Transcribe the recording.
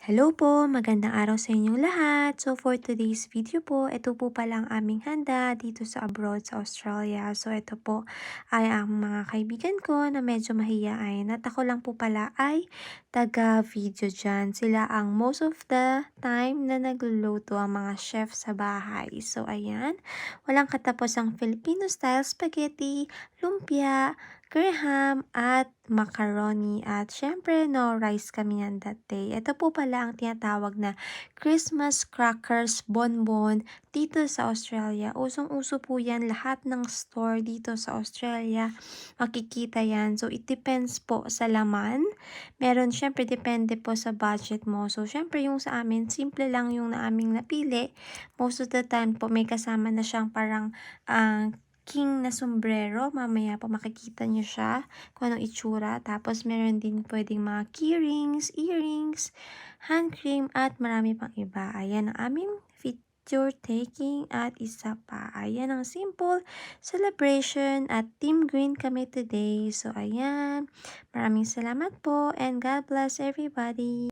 Hello po, magandang araw sa inyong lahat. So for today's video po, ito po pala ang aming handa dito sa abroad sa Australia. So ito po ay ang mga kaibigan ko na medyo mahiyain at ako lang po pala ay taga-video dyan. Sila ang most of the time na nagluluto ang mga chef sa bahay. So ayan, walang katapos ang Filipino style spaghetti, lumpia, graham at macaroni at syempre no rice kami yan that day. Ito po pala ang tinatawag na Christmas crackers bonbon dito sa Australia. Usong-uso po yan lahat ng store dito sa Australia. Makikita yan. So it depends po sa laman. Meron syempre depende po sa budget mo. So syempre yung sa amin simple lang yung na aming napili. Most of the time po may kasama na siyang parang king na sombrero. Mamaya po makikita niyo siya kung anong itsura. Tapos meron din pwedeng mga keyrings, earrings, hand cream at marami pang iba. Ayan ang aming picture taking at isa pa. Ayan ang simple celebration at team green kami today. So ayan, maraming salamat po and God bless everybody.